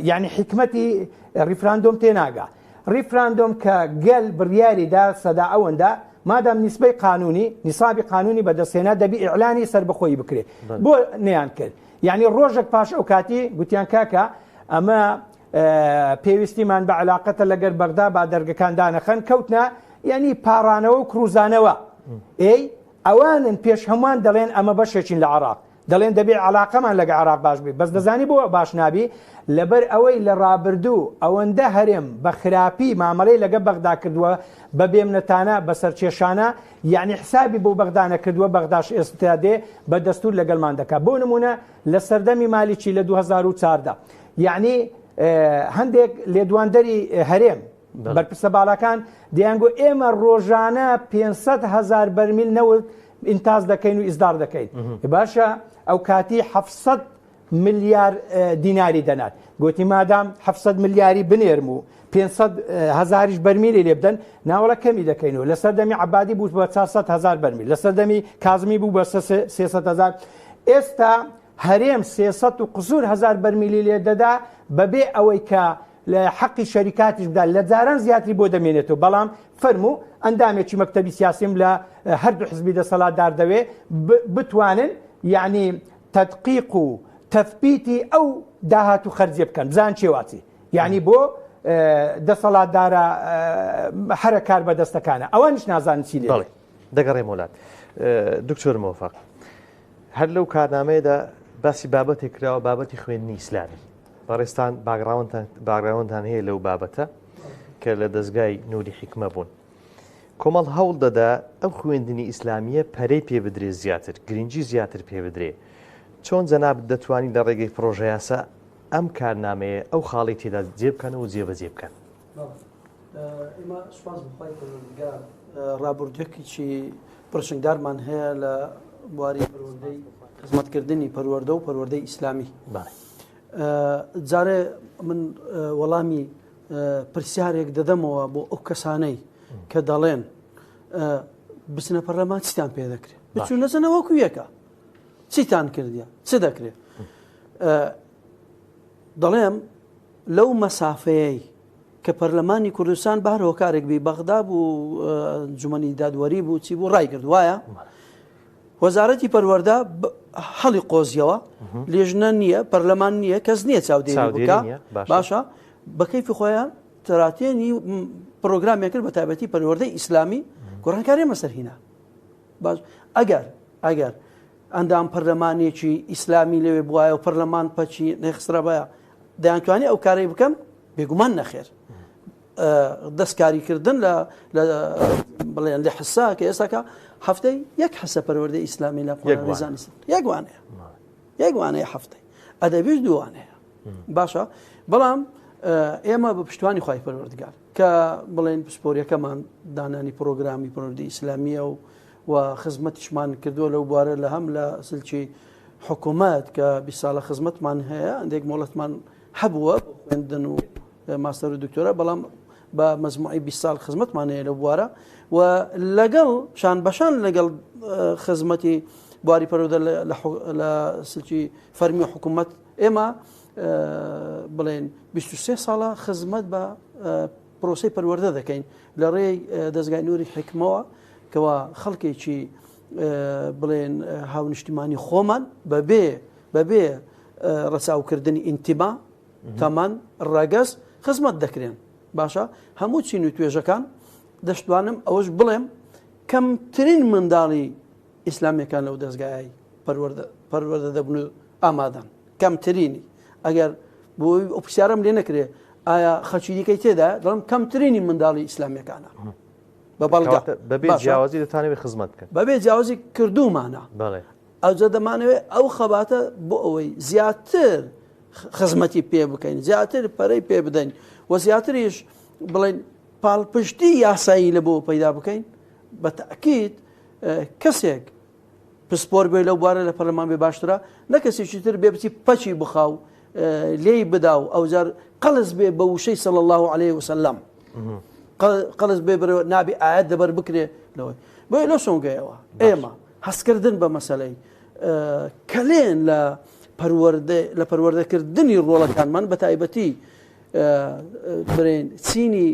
یعنی حکمەتی ریفراندۆم تێناگا ریفراندۆم کە گەل بڕیاریدا سەدا ئەوەندا مادام نیسبەی قانونی نیسابی قانونی بەدەستێنا دەبی ئیعلانی سەر بەخۆی بکرێت بۆ نەیان کرد یعنی ڕۆژێک پاش ئەو کاتی گوتیان کاکە ئەمە پێویستیمان بە علاقەتە لەگەر بەغدا با دەرگەکان دانەخەن کەوتنە یعنی پاڕانەوە و کروزانەوە ئەوانن پێش هەمووان دەڵێن ئەمە بەشێکین لە عراق دەڵێن دەبێت علاقەمان لەگە عراق باش بێت بەس دەزانی بۆ باش نابی لەبەر ئەوەی لە ڕابردوو ئەوەندە هەرێم بە خراپی مامەڵەی لەگە بەغدا کردووە بە بێمنەتانە بە سەرکێشانە یعنی حسابی بۆ بەغدانە کردووە بەغداش ئێستا دێ بە دەستور لەگەڵمان دەکات بۆ نمونە لە سەردەمی مالیکی لە 2014 یعنی هەندێک لێدواندەری هەرێم بەرپرسە باڵەکان دەیانگۆ ئێمە ڕۆژانە 500,000 بەرمیل نەوت ئینتاز دەکەین و ئیزدار دەکەین باشە ئەو کاتی 700 ملیار دیناری دەنات گوتی مادام 700 ملیاری بنێرم و 500,000 بەرمیلی لێ بدەن ناوەڵە کەمی دەکەینەوە لە سەردەمی عەبادی بوو بە 400,000 بەرمیل لە سەردەمی کازمی بوو بە 300,000 ئێستا هەرێم 300,000 بەرمیلی لێ دەدا بەبێ ئەوەی کە لە حەقی شەریکاتیش بدا لە جاران زیاتری بۆ دەمێنێتەوە بەڵام فەرموو ئەندامێکی مەکتەبی سیاسیم لە هەردوو حزبی دەسەڵاتدار دەوێ بتوانن یعنی تەدقیق و تەثبیتی ئەو داهات و خەرجێ بکەن بزان چێواچی یعنی بۆ دەسەڵاتدارە هەرە کار بەدەستەکانە ئەوانش نازانن چی لێ دەگەڕێم وڵات دکتۆر مۆفەق هەر لەو کارنامەیەدا باسی بابەتێک کراوە بابەتی خوێندنی ئیسلامی بەڕێستان باگراوندتان هەیە لەو بابەتە کە لە دەستگای نوری حکمە بوون کۆمەڵ هەوڵ دەدا ئەو خوێندنی ئیسلامیە پەرەی پێ بدرێ زیاتر گرنگی زیاتر پێ بدرێ چۆن جەناب دەتوانین لە ڕێگەی پرۆژەیاسە ئەم کارنامەیە ئەو خاڵی تێدا جێ بکەن و جێبەجێ بکەن ئێمە سوپاس بخوای پەروەردگار ڕابردوویەکێکی پرسنگدارمان هەیە لە بواری پەروەردەی خزمەتکردنی پەروەردە و پەروەردەی ئیسلامی جارێ من وەڵامی پرسیارێک دەدەمەوە بۆ ئەو کەسانەی کە دەڵێن بچنە پەرلەمان چیتان پێ دەکرێت بچوو نەچنەوەکو یەکە چیتان کردیە چ دەکرێت دەڵێم لەو مەسافەیەی کە پەرلەمانی کوردستان بە هەر هۆکارێک بی بەغدا بوو جومەنی دادوەری بوو چی بوو ڕای کرد وایە وەزارەتی پەروەردە هەڵی قۆزیەوە لێژنە نییە پەرلەمان نییە کەس نییە چاودێری بکە باشە بەکەیفی خۆیان تەراتێنی پرۆگرامێک کرد بە تایبەتی پەروەردەی ئیسلامی گۆڕانکاری مەسەرهینە باش ئەگەر ئەندام پەرلەمانێکی ئیسلامی لەوێ بواە و پەرلەمان پەچی نەخسترا بەیە دەیانتوانی ئەو کارەی بکەم بێگومان نەخێر دەستکاریکردن بڵێن لە حسا کە ئێستاکە هەفتەی یەک حەسە پەروەردەی ئیسلامی لە ڕێزانی یەکوانەیە هەفتەی ئەدەبیش دووانەیە باشە بەڵام ئێمە بە پشتوانی خوای پەروەردگار کە بڵێن پسپۆریەکەمان دانانی پرۆگرامی پەروەردەی ئیسلامیە و خزمەتیشمان کردووە لەو بوارە لە هەم لە سلکی حکوومەت کە 20 ساڵە خزمەتمان هەیە ئەندێک مۆڵەتمان هەبووە خوێندن و ماستەر و دکتۆرە بەڵام بە مەزموعی 20 ساڵ خزمەتمان هەیە لە بوارە و لەگەڵ شان بەشان لەگەڵ خزمەتی بواری پەروەردە لە سلکی فەرمی حکوومەت ئێمە بڵێن 23 ساڵە خزمەت بە پرۆسی پەروەردە دەکەین لە ڕێی دەستگای نوری حکمەوە کەوا خەڵکێکی بڵێن هاونیشتیمانی خۆمان بەبێ ڕەچاوکردنی ئینتیما تەمان ڕەگەز خزمەت دەکرێن باشە هەموو چین و توێژەکان دەشتوانم ئەوەش بڵێم کەمترین منداڵی ئیسلامیەکان لەو دەستگای پەروەردە دەبن و ئامادەن کەمترینی ئەگەر بۆی ئۆپسیارم لێ نەکرێ ئایا خەچیریکەی تێدا دەڵم کەمترینی منداڵی ئیسلامیەکانە بە بەڵگا بەبێ جیاوازی دەتانەوێت خزمەت بکەن بەبێ جیاوازی کردومانە ئەوجە دەمانەوێت ئەو خەباتە بۆ ئەوەی زیاتر خزمەتی پێ بکەین زیاتر پەرەی پێ بدەین و زیاتریش بڵێن پاڵپشتی یاسایی لە بۆ پەیدا بکەین بە تەکید کەسێک پسپۆر بێ لەو بوارە لە پەرلەمان بێ باشترە نە کەسێکی تر بێ بچی پەچی بخاو لێی بدا و ئەوجار قەلز بێ بە وشەی صلی الله عليه وسلم قەلز بێ نابی ئاەت دەبەر بکرێ لەوەی بۆ لەو سۆنگەیەوە ئێمە هەستکردن بە مەسەلەی کەلێن لە پەروەردەکردنی ڕۆڵەکانمان بە تایبەتی برێن چینی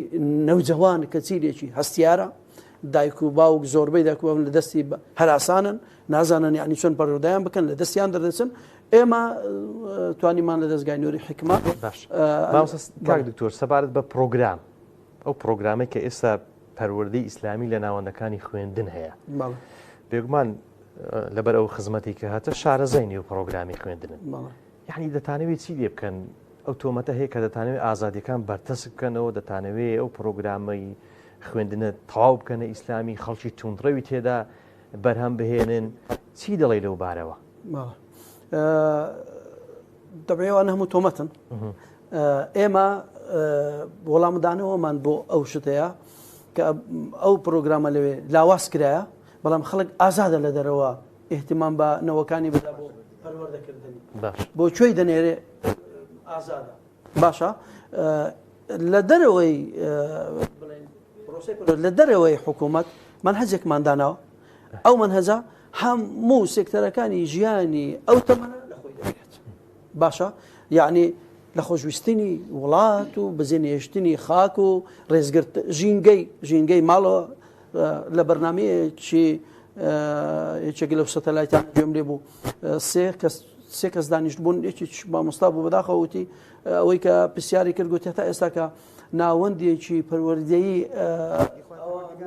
نەوجەوان کە چیرێکی هەستیارە دایک و باوک زۆربەی دایک و باوک لە دەستی هەراسانن نازانن یعنی چۆن پەروەردەیان بکەن لە دەستیان دەردەچن ئێمە توانیمان لە دەستگای نوێری حکمت کاک دکتۆر سەبارەت بە پرۆگرام ئەو پرۆگرامەی کە ئێستا پەروەردەی ئیسلامی لە ناوەندەکانی خوێندن هەیە بێگومان لەبەر ئەو خزمەتی کە هاتە شارەزەینی و پرۆگرامی خوێندنن یعنی دەتانەوێت چی لێ بکەن ئەو تۆمەتە هەیە کە دەتانەوێت ئازادیەکان بەرتەس بکەنەوە دەتانەوێت ئەو پرۆگرامەی خوێندنە تەواو بکەنە ئیسلامی خەڵکی توندڕەوی تێدا بەرهەم بهێنن چی دەڵێ لەو بارەوە دەبێوانە هەموو تۆمەتن ئێمە وەڵامدانەوەمان بۆ ئەو شتەیە کە ئەو پرۆگرامە لەوێ لاواز کرایە بەڵام خەڵک ئازادە لە دەرەوە ئێحتیمام بە نەوەکانی بدا بۆ پەروەردەکردنی بۆ کوێی دەنێرێ ئازادە باشە لە دەرەوەی لە دەرەوەی حکوومەت منهەجێکمان داناوە ئەو منهەجە هەموو سێکتەرەکانی ژیانی ئەو تەمەنە لە خۆی دەگرێت باشە یعنی لە خۆشویستنی وڵات و بەزێنێشتنی خاک و ڕێزگرت ژینگەی ماڵەوە لە بەرنامەیەکی یەکێک لەو سەتەلایتیان گوێم لێ بوو سێ کەس دانیشت بوون یەکی مامۆستا بوو بەداخەوتی ئەوەی کە پرسیاری کرد گوتی تا ئێستا کە ناوەندێکی پەروەردەیی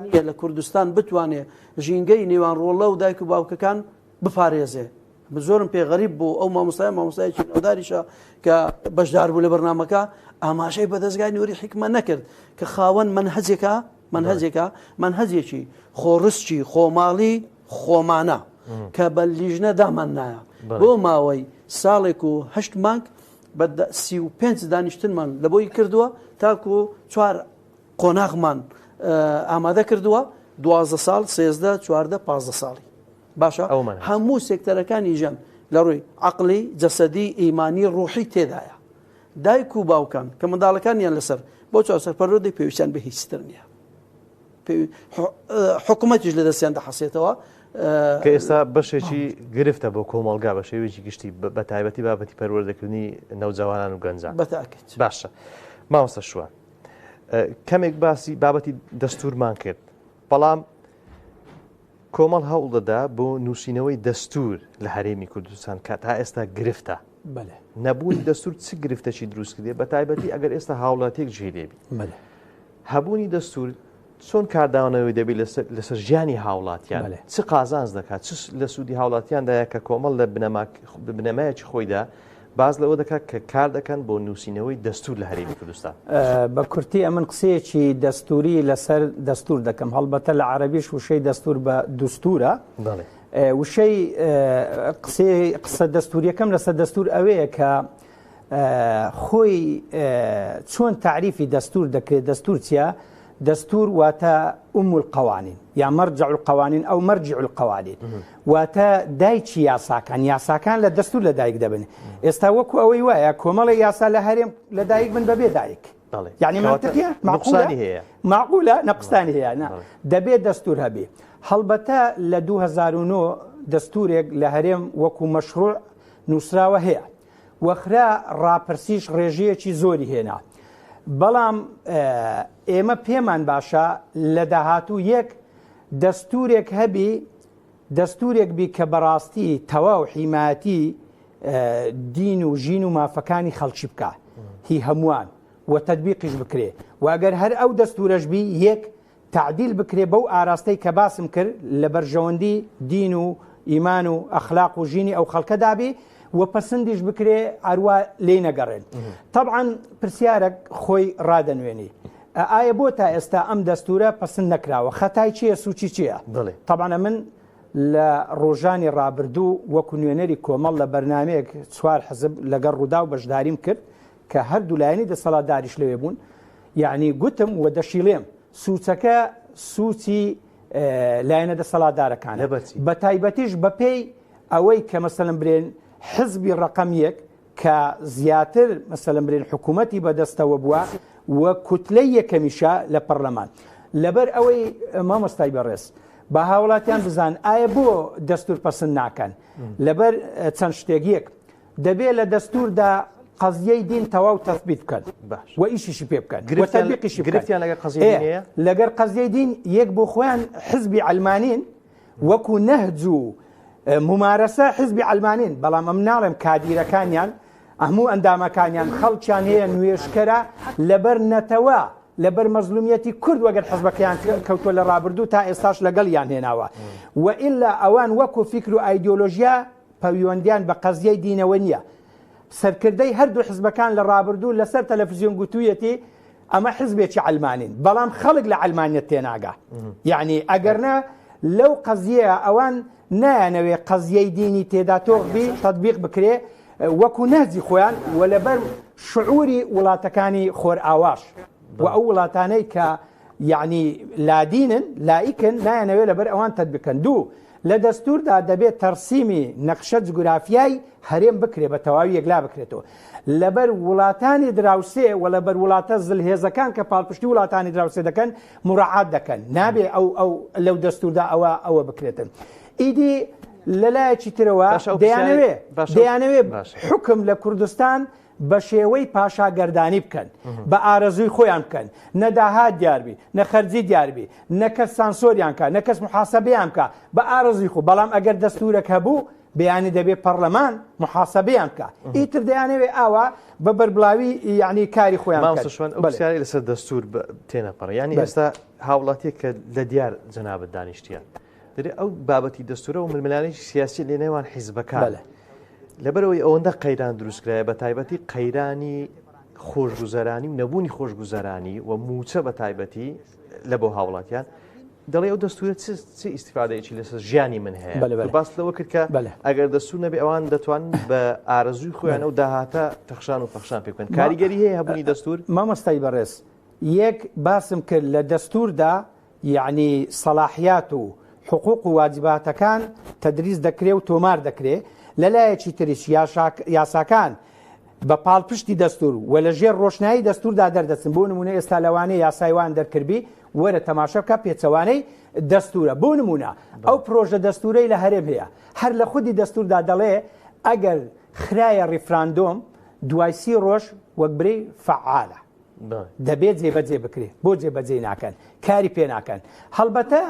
نییە لە کوردستان بتوانێت ژینگەی نێوان ڕۆڵە و دایک و باوکەکان بپارێزێ زۆرم پێ غەریب بوو ئەو مامۆستایەکی نەوداریشە کە بەشدار بوو لە بەرنامەکە ئاماژەی بە دەستگای نوێری حکمە نەکرد کە خاوەن منهەجێکی خۆڕسکی خۆماڵی خۆمانە کە بە لیژنە دامان نایە بۆ ماوەی ساڵێک و 8 مانگ بە 35 دانیشتنمان لە بۆی کردووە تاکو 4 قۆناغمان ئامادە کردووە 12 ساڵ 13 14 15 ساڵی باشە هەموو سێکتەرەکانی ژەن لە ڕووی عەقلی جەسەدی ئیمانی ڕوحی تێدایە دایک و باوکان کە منداڵەکانیان لەسەر بۆ سەرپەرۆدەی پێویستیان بە هیچتر نییە حکوومەتیش لە دەستیان دەحەسێتەوە کە ئێستا بەشێکی گرفتە بۆ کۆمەڵگا بە شێوێکی گشتی بە تایبەتی بابەتی پەروەردەکردنی نەوجەوانان و گەنجان باشە مامۆستا شوان کەمێک باسی بابەتی دەستورمان کرد بەڵام کۆمەڵ هەوڵ دەدا بۆ نووسینەوەی دەستور لە هەرێمی کوردستان کە تا ئێستا گرفتە نەبوونی دەستور چ گرفتەی دروست کردێ بە تایبەتی ئەگەر ئێستا هاوڵاتێک ژێرێبی هەبوونی دەستور چۆن کارداوانەوەی دەبێت لەسەر ژیانی هاوڵاتیان چ قازانز دەکات چ لە سوودی هاوڵاتیاندایە کە کۆمەڵ لە بنەمایەکی خۆیدا باز لەوە دەکات کە کار دەکەن بۆ نووسینەوەی دەستور لە هەرێمی کوردستان بە کورتی ئەمن قسەیەکی دەستوری لەسەر دەستور دەکەم هەڵبەتە لە عەرەبیش وشەی دەستور بە دوستورە وشەی قسە دەستوریەکەم لەسەر دەستور ئەوەیە کە خۆی چۆن تعریفی دەستور دەکرێت دەستور چیە دەستور واتە القوانین یا مرجع القوانین ئەو مرجع القوانین واتە دایکی یاساکان لە دەستور لە دایک دەبن ئێستا وەکو ئەوەی وایە کۆمەڵی یاسا لە هەرێم لە دایک بن بەبێ دایک یعنی منطقیە معقولە نەقستانی هەیە دەبێت دەستور هەبێ هەڵبەتە لە 2009 دەستورێک لە هەرێم وەکو مەشروع نووسراوە هەیە وەخرا ڕاپرسیش ڕێژەیەکی زۆری هێنا بەڵام ئێمە پێمان باشە لە داهاتوو یەک دەستورێک هەبی دەستورێک بی کە بەڕاستی تەواو حیمایەتی دین و ژین و مافەکانی خەڵکی بکە هی هەمووان و تەطبیقیش بکرێ و ئەگەر هەر ئەو دەستورەش بی یەک تعدیل بکرێ بەو ئاراستەی کە باسم کرد لە بەرژەوەندی دین و ئیمان و ئەخلاق و ژینی ئەو خەڵکەدا بێ و پەسەندیش بکرێ ئەروە لێ نەگەڕێن طبعاً پرسیارێک خۆی ڕادەنوێنی ئایا بۆ تا ئێستا ئەم دەستورە پەسەند نەکراوە خەتای چییە سوچی چییە طبعاً من لە ڕۆژانی ڕابردوو وەکو نوێنەری کۆمەڵ لە بەرنامەیەک 4 حزب لەگەڵ ڕوودا و بەشداریم کرد کە هەردوو لایەنی دەسەڵاتداریش لەوێ بوون یعنی گوتم و دەشیڵێم سوچەکە سوچی لایەنە دەسەڵاتدارەکانە بە تایبەتیش بەپێی ئەوەی کە مەسەلەن برێن حزبی ڕقم 1 کە زیاتر مەسەلەن برێن حکوومەتی بەدەستەوە بووە وە کوتلەی یەکەمیشە لە پەرلەمان لەبەر ئەوەی مامۆستای بەڕێز بە هاوڵاتیان بزان ئایا بۆ دەستور پەسەند ناکەن لەبەر چەند شتێک دەبێت لە دەستوردا قەزیەی دین تەواو تەثبیت بکەن و ئیشیشی پێ بکەن گرفتیان لەگەر قەزیە لەگەر قەزیەی دین یەک بۆ خۆیان حزبی علمانین وەکو نەهج و ممارەسە حزبی علمانین بەڵام ئەم ناڵێم کادیرەکانیان هەموو ئەندامەکانیان خەڵکیان هەیە نوێشکەرە لەبەر نەتەوە لەبەر مەزلومیەتی کورد وەگەر حزبەکەیان کەوتووە لە ڕابردوو تا ئێستاش لەگەڵیان هێناوە وئیلا ئەوان وەکو فیکر و ئایدۆلۆژیا پەیوەندیان بە قەزیەی دینەوە نییە سەرکردەی هەردوو حزبەکان لە ڕابردوو لەسەر تەلەڤیزیۆن گوتوویەتی ئەمە حزبێکی علمانین بەڵام خەڵک لە علمانیەت تێناگا یعنی ئەگەرنە لەو قەزیە ئەوان نایانەوێ قەزیەی دینی تێدا تۆغبی تەطبیق بکرێ وەکو نەهجی خۆیان و لەبەر شعوری وڵاتەکانی خۆر ئاواش و ئەو وڵاتانەی کە یعنی لادینن لایکن نایانەوێ لەبەر ئەوان تەطبیقکەن دوو لە دەستوردا دەبێت تەرسیمی نەخشە جوگرافیای هەرێم بکرێ بە تەواوی یەکلا بکرێتەوە لەبەر وڵاتانی دراوسێ و لەبەر وڵاتە زلهێزەکان کە پاڵپشتی وڵاتانی دراوسێ دەکەن مراعات دەکەن نابێ ئەو لەو دەستوردا ئەوە بکرێتن ئیدی لەلایەکی ترەوە دەیانەوێ حکم لە کوردستان بە شێوەی پاشاگەردانی بکەن بە ئارەزووی خۆیان بکەن نەداهات دیاربی نەخەرجی دیاربی نەکەس سانسۆریان کە نەکەس محاسەبەیان بکە بە ئارەزووی خۆ بەڵام ئەگەر دەستورێک هەبوو بەیانی دەبێت پەرلەمان محاسەبەیان بکە ئیتر دەیانەوێ ئاوا بە بەربڵاوی یعنی کاری خۆیان ئەوسیاری لەسەر دەستور تێنەپەڕ ینی ئێستا هاوڵاتیە کە لە دیار جەنابەت دانیشتیان دەرێ ئەو بابەتی دەستورە و ململانێکی سیاسی لێ نێوان حیزبەکان لەبەرەوەی ئەوەندە قەیران دروستکرایە بە تایبەتی قەیرانی خۆشگوزەرانی و نەبوونی خۆشگوزەرانی و موچە بە تایبەتی لە بۆ هاوڵاتیان دەڵێ ئەو دەستورە چ ئیسیفادەیەکی لەسەر ژیانی من هەیە باس لەوە کرد کە ئەگەر دەستور نەبێ ئەوان دەتوان بە ئارەزووی خۆیان و داهاتە تەخشان و پەخشان پێ بکەن کاریگەری هەیە هەبوونی دەستور مامۆستای بەڕێز یەک باسم کرد لە دەستوردا یعنی سەلاحیات و حقوق و واجباتەکان تەدریس دەکرێ و تۆمار دەکرێ لەلایەکی تریش یاساکان بە پاڵپشتی دەستور و لە ژێر ڕۆشنایی دەستوردا دەردەچن بۆ نمونە ئێستا لەوانەیە یاسایوان دەرکردبی وەرە تەماشا بکە پێچەوانەی دەستورە بۆ نمونە ئەو پرۆژە دەستورەی لە هەرێم هەیە هەر لە خودی دەستوردا دەڵێ ئەگەر خرایە ڕیفراندۆم دوای 30 ڕۆژ وەک برەی فعالە دەبێت جێبەجێ بکرێ بۆ جێبەجێ ناکەن کاری پێ ناکەن هەڵبەتە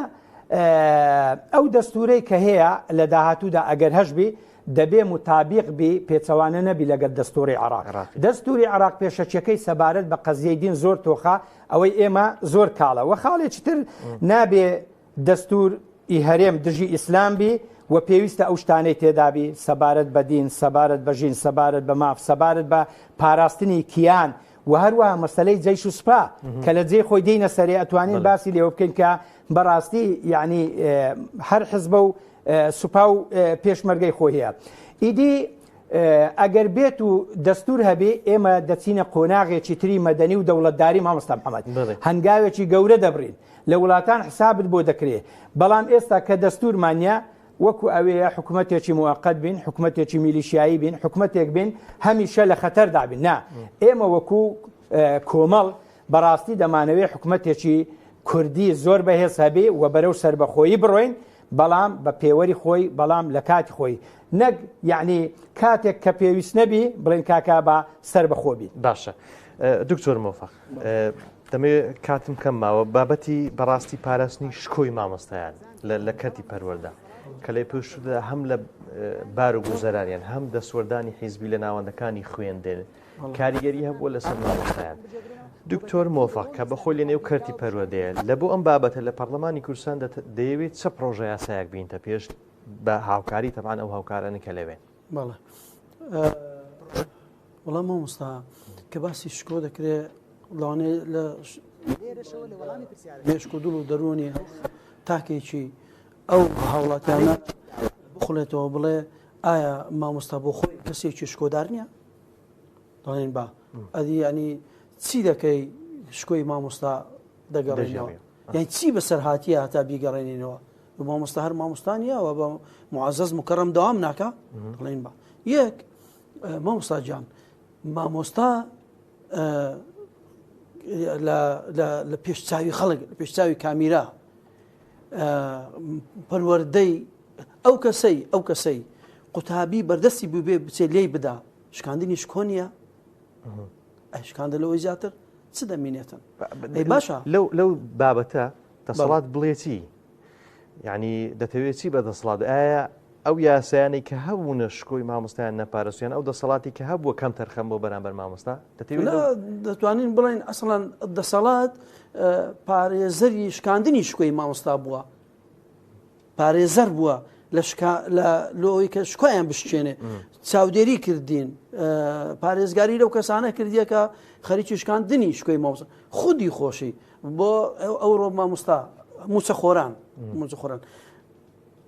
ئەو دەستورەی کە هەیە لە داهاتوودا ئەگەر هەشبی دەبێ متابق بی پێچەوانە نەبی لەگەر دەستوری عراق دەستوری عراق پێشەچەکەی سەبارەت بە قەزیەی دین زۆر تۆخە ئەوەی ئێمە زۆر کاڵە و خاڵێکی تر نابێ دەستوری هەرێم دژی ئیسلام بی و پێویستە ئەو شتانەی تێدابی سەبارەت بە دین سەبارەت بە ژین سەبارەت بە ماف سەبارەت بە پاراستنی کیان و هەروەها مەسەلەی جەیش و سوپا کە لە جێ خۆی دینە سەرێ ئەتوانین باسی لێوە بکەین کە بەڕاستی یعنی هەر حزبە و سوپا و پێشمەرگەی خۆی هەیە ئیدی ئەگەر بێت و دەستور هەبێ ئێمە دەچینە قۆناغێکی تری مەدەنی و دەوڵەتداری مامۆستا محەممەد هەنگاوێکی گەورە دەبڕین لە وڵاتان حسابت بۆ دەکرێت بەڵام ئێستا کە دەستورمانە وەکو ئەوەیە حکوومەتێکی موقت بین حکوومەتێکی میلیشیایی بین حکوومەتێک بین هەمیشە لە خەتەردا بین نا ئێمە وەکو کۆمەڵ بەڕاستی دەمانەوێت حکوومەتێکی کوردی زۆر بەهێز هەبێ و بەرەو سربەخۆیی بڕۆین بەڵام بە پێوەری خۆی بەڵام لە کاتی خۆی نەک یعنی کاتێک کە پێویست نەبی بڵێن کاکا بە سربەخۆبی باشە دکتۆر مۆفەق دەمێ کاتم کەم ماوە بابەتی بەڕاستی پاراستنی شکۆی مامۆستایان لە کەرتی پەروەردە کە لێ پێشدا هەم لە بار و گوزەرانیان هەم دەسوەردانی حیزبی لە ناوەندەکانی خوێندێن کاریگەری هەبووە لەسەر مامۆستایان دکتۆر مۆفەق کە بەخۆی لە نێو کەرتی پەروەردەیە لە بۆ ئەم بابەتە لە پەرلەمانی کوردستان دەیەوێت چه پرۆژە یاسایەک بینتە پێش بە هاوکاری تەمان ئەو هاوکارانە کە لەوێن بەڵێ وەڵام مامۆستا کە باسی شکۆ دەکرێت لەوانەیە لە مێشکودوڵ و دەرونی تاکێکی ئەو هاوڵاتیانە بخڵێتەوە بڵێ ئایا مامۆستا بۆ خۆی کەسێکی شکۆدار نییە دەڵێن با ئەدی ینی چی دەکەی شکۆی مامۆستا دەگەڕێنەوە یعنی چی بەسەر هاتیە هەتا بیگەڕێنینەوە مامۆستا هەر مامۆستانیەوە بە معزەز مکەڕەم دەوام ناکە دەڵێن با یەک مامۆستا گیان مامۆستا لە پێشچاوی خەڵک لە پێشچاوی کامیرا پەروەردەی ئەو کەسەی قوتابی بەردەستی بووبێ بچێ لێی بدا شکاندنی شکۆنیە ئەشکاندە لەوەی زیاتر چ دەمینێتن باشە لەو بابەتە دەسەڵات بڵێ چی یعنی دەتەوێت چی بەدەسەڵات ئایا ئەو یاسایانەی کە هەبوونە شکۆی مامۆستایان نەپارێزیان ئەو دەسەڵاتی کە هەبووە کەم تەرخەم بۆ بەرامبەر مامۆستا دەتوانین بڵین ئەسڵەن دەسەڵات پارێزەری شکاندنی شکۆی مامۆستا بووە پارێزەر بووە لەەوەی کە شکۆیان بشتێنێ چاودێری کردین پارێزگاری لەو کەسانە کردیە کە خەریکی شکاندنی شکۆی مامۆستا خودی خۆشی بۆ ئەوڕۆ مامۆستا موچە خۆران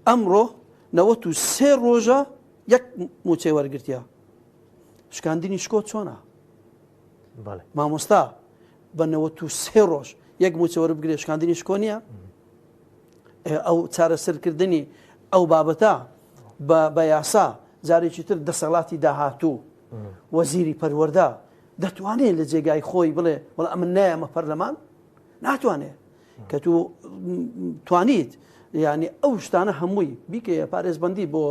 ئەمڕۆ 93 ڕۆژە یەک موچەی وەرگرتیا شکاندنی شکۆ چۆنە مامۆستا بە 93 ڕۆژ یەک موچە وەربگرێ شکاندنی شکۆ نییە ئەو چارەسەرکردنی ئەو بابەتە بە یاسا جارێکی تر دەسەڵاتی داهاتوو وەزیری پەروەردە دەتوانێت لە جێگای خۆی بڵێ وەڵام ئەمن نایەمە پەرلەمان ناتوانێت کە تو توانیت یعنی ئەو شتانە هەمووی بیکە پارێزبندی بۆ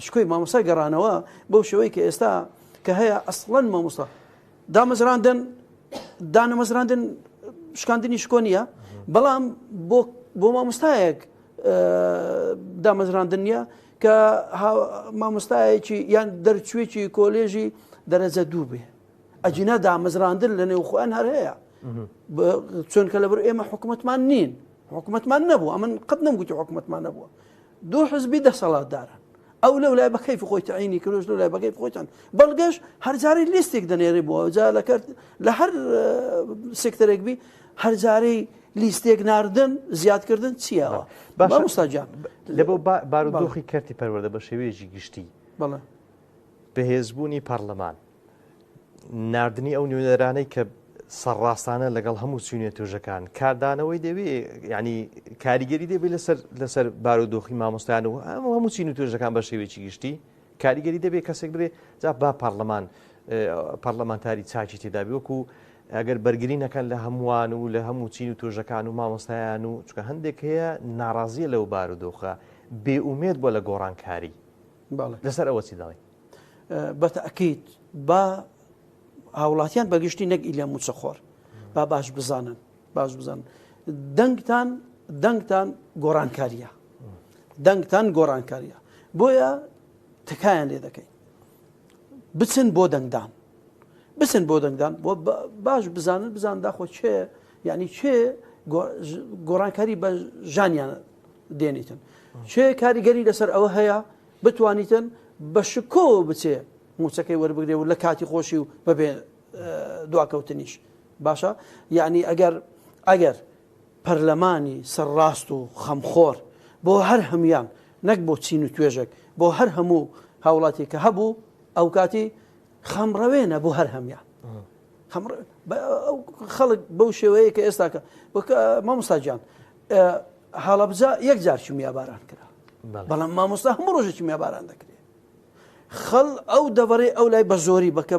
شکۆی مامۆستا گەڕانەوە بەو شێوەی کە ئێستا کە هەیە ئەسڵەن مامۆستا دانەمەزراندن شکاندنی شکۆ نییە بەڵام بۆ مامۆستایەک دامەزراندن نیە کە مامۆستایەکی یان دەرچوێکی کۆلێژی دەرەجە دوو بێ ئەجینا دامەزراندن لە نێو خۆیان هەر هەیە چونکە لەبەر ئێمە حکوومەتمان نین حکوومەتمان نەبوو ئەمن قەت نەمگوتی حکوومەتمان نەبووە دوو حزبی دەسەڵاتدارن ئەو لەو لای بەکەیفی خۆی تعینی کردوش لەو لای بەکەیفی خۆیتان بەڵگەش هەرجارەی لیستێک دەنێرێ بووە جا لە هەر سێکتەرێک بی هەرجارەی لیستێک ناردن زیادکردن چیەوە مامۆستاجان لە بۆ بارودۆخی کەرتی پەروەردە بە شێوەیەکی گشتی بەهێزبوونی پەرلەمان ناردنی ئەو نوێنەرانەی کە سەرڕاستانە لەگەڵ هەموو چوونێ توێژەکان کاردانەوەی دەوێ ینی کاریگەری دەبێت لەسەر بارودۆخی مامۆستایان و هەموو چین و توێژەکان بە شێوەیەکی گشتی کاریگەری دەبێت کەسێک برێ جا با پەرلەمانتاری چاکی تێدا وەکو ئەگەر بەرگری نەکەن لە هەمووان و لە هەموو چین و توێژەکان و مامۆستایان و چکە هەندێک هەیە ناڕازیە لەو بارودۆخە بێئومێد بۆ لە گۆڕانکاری لەسەر ئەوە چی دەڵێ بەتەئکید با هاوڵاتیان بەگشتی نەک ئیلیا موچەخۆر با باش بزانن دەنگتان گۆڕانکاریە بۆیە تکایان لێ دەکەین بچن بۆ دەنگدان بۆ باش بزانن داخۆ چێ یعنی چێ گۆڕانکاری بە ژانیان دێنیتن چێ کاریگەری لەسەر ئەوە هەیە بتوانیتن بە شکۆ بچێ موچەکەی وەربگرێ و لە کاتی خۆشی و بەبێ دواکەوتنیش باشە یعنی ئەگەر پەرلەمانی سەرڕاست و خەمخۆر بۆ هەر هەمیان نەک بۆ چین و توێژێک بۆ هەر هەموو هاوڵاتی کە هەبوو ئەو کاتی خەمڕەوێنە بۆ هەر هەمیان خەڵک بەو شێوەیە کە ئێستاکە مامۆستاجان هەڵەبجا یەک جار چیمیا باران کرا بەڵام مامۆستا هەموو ڕۆژێ چیمیا باران دەکرێت خەڵ ئەو دەبڕێ ئەو لای بە زۆری بکە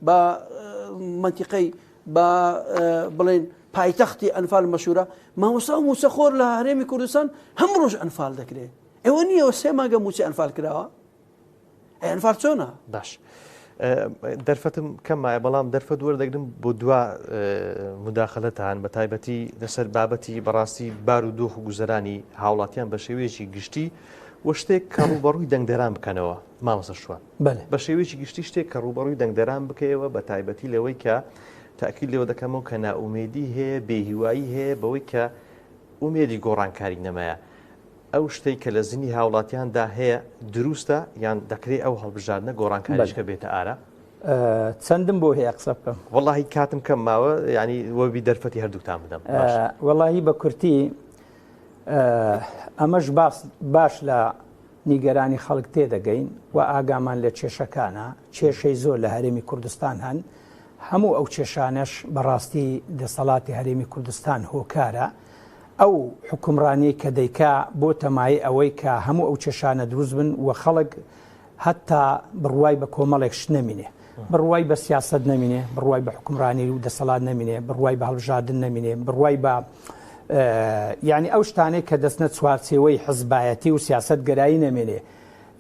بە منتیقەی بە بڵێن پایتەختی ئەنفال مەشهورە مامۆستا و موچەخۆر لە هەرێمی کوردستان هەموو ڕۆژ ئەنفال دەکرێت ئێوە نییەوە 3 مانگە موچە ئەنفال کراوە ئەنفال چۆنە باش دەرفەتم کەم مایە بەڵام دەرفەت وەردەگرم بۆ دوا مداخەلەتان بە تایبەتی لەسەر بابەتی بەڕاستی بارودۆخ و گوزەرانی هاوڵاتیان بە شێوەیەکی گشتی و شتێک کە ڕوبەڕووی دەنگدەران بکەنەوە مامۆستا شوان بە شێوەیەکی گشتی شتێک کە ڕوبەڕووی دەنگدەران بکەیەوە بە تایبەتی لەوەی کە تاکید لێوە دەکەمەوە کە نائومێدی هەیە بێهیوایی هەیە بەوەی کە ئومێدی گۆڕانکاری نەمایە ئەو شتەی کە لە زنی هاوڵاتیاندا هەیە دروستە یان دەکرێت ئەو هەڵبژاردنە گۆڕانکاریشکە بێتە ئارە چەندم بۆ هەیە قسە بکەم وەڵاهی کاتم کەم ماوە ینی وەبی دەرفەتی هەردووکتان بدەم وەڵاهی بە کورتی ئەمەش باش لە نیگەرانی خەڵک تێدەگەین و ئاگامان لە کێشەکانە کێشەی زۆر لە هەرێمی کوردستان هەن هەموو ئەو کێشانەش بەڕاستی دەسەڵاتی هەرێمی کوردستان هۆکارە ئەو حکومڕانی کە دەیکا بۆ تەمای ئەوەی کە هەموو ئەو کێشانە دروست بن و خەڵک هەتا بڕوای بە کۆمەڵێکش نەمینێ بڕوای بە سیاست نەمینێ بڕوای بە حکومڕانی و دەسەڵات نەمینێ بڕوای بە هەڵبژاردن نەمینێ بڕوای بە یعنی ئەو شتانەی کە دەستنە چوارچێوەی حزبایەتی و سیاست گەرایی نەمێنێ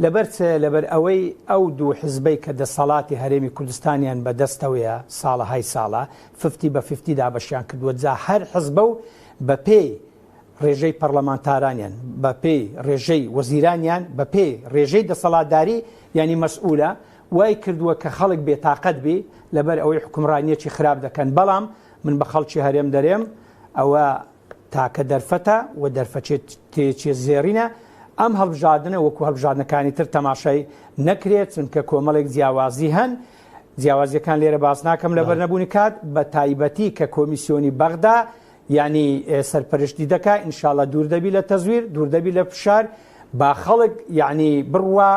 لەبەر ئەوەی ئەو دوو حزبەی کە دەسەڵاتی هەرێمی کوردستانیان بەدەستەوەیە ساڵەهای ساڵە 50 بە 50 دابەشیان کردووە جا هەر حزبە و بە پێی ڕێژەی پەرلەمانتارانیان بە پێی ڕێژەی وەزیرانیان بە پێی ڕێژەی دەسەڵاتداری ینی مەسئولە وای کردووە کە خەڵک بێتاقەت بێ لەبەر ئەوەی حکومڕانیەکی خراپ دەکەن بەڵام من بە خەڵکی هەرێم دەرێم ئەوە تاکە دەرفەتە و دەرفەچێت تێکی زێڕینە ئەم هەڵبژاردنە وەکو هەڵبژاردنەکانی تر تەماشای نەکرێت چونکە کۆمەڵێک جیاوازی هەن جیاوازیەکان لێرە باز ناکەم لەبەر نەبوونی کات بە تایبەتی کە کۆمیسیۆنی بەغدا ینی سەرپەرشتی دەکات ئینشاڵە دوور دەبی لە تەزویر دوور دەبی لە فشار با خەڵک یعنی بڕوا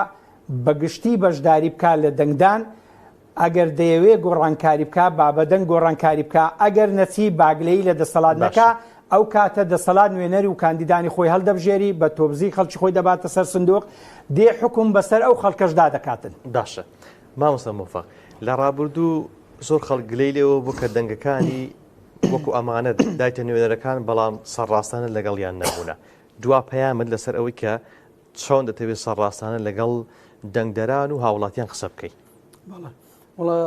بەگشتی بەشداری بکە لە دەنگدان ئەگەر دەیەوێ گۆڕانکاری بکە بابەدەنگ گۆڕانکاری بکە ئەگەر نەچی باگلەی لە دەسەڵات نەکە ئەو کاتە دەسەڵات نوێنەری و کاندیدانی خۆی هەڵدەبژێری بە تۆبزی خەڵکی خۆی دەباتە سەر سندوق دێ حکم بەسەر ئەو خەڵکەشدا دەکاتن باشە مامۆستا موفق لە ڕابردوو زۆر خەڵک گلەی لێەوە بوو کە دەنگەکانی وەکو ئەمانەت دایتە نوێنەرەکان بەڵام سەرڕاستانە لەگەڵیان نەبوونە دوا پەیامت لەسەر ئەوەی کە چۆن دەتەوێت سەرڕاستانە لەگەڵ دەنگدەران و هاوڵاتیان قسە بکەیت وڵا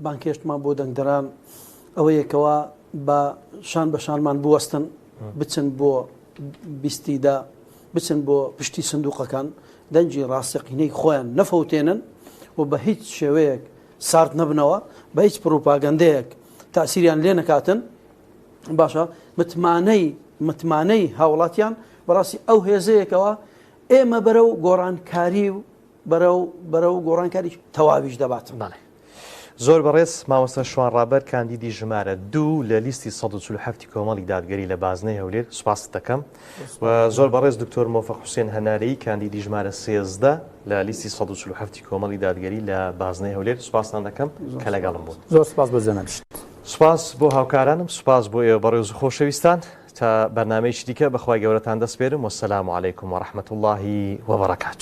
بانکێشتمان بۆ دەنگدەران ئەوە یەکەوە بە شان بە شانمان بوەستن بچن بۆ بیستیدا بچن بۆ پشتی سندوقەکان دەنجی ڕاستەقینەی خۆیان نەفەوتێنن و بە هیچ شێوەیەک سارد نەبنەوە بە هیچ پرۆپاگەندەیەک تاسیریان لێ نەکاتن باشە متمانەی هاوڵاتیان بەڕاستی ئەو هێزەیەکەوە ئێمە بەرەو گۆڕانکاری و بەرەو گۆڕانکاری تەواویش دەباتن زۆر بەڕێز مامۆستا شوان ڕابەر کاندیدی ژمارە 2 لە لیستی 147 کۆمەڵی دادگەری لە بازنەی هەولێر سوپاس دەکەم و زۆر بەڕێز دکتۆر مۆفق حوسێن هەنارەی کاندیدی ژمارە 13 لە لیستی 147 کۆمەڵی دادگەری لە بازنەی هەولێر سوپاسان دەکەم کە لەگەڵم بوون زۆر سوپاس بۆ جەنابشت سوپاس بۆ هاوکارانم سوپاس بۆ ئێوە بەڕێز و خۆشەویستان تا بەرنامەیەکی دیکە بەخوای گەورەتان دەسپێرم وەسەلام عەلەیکوم وەڕەحمەتوڵڵاهی وەبەڕەکاتوه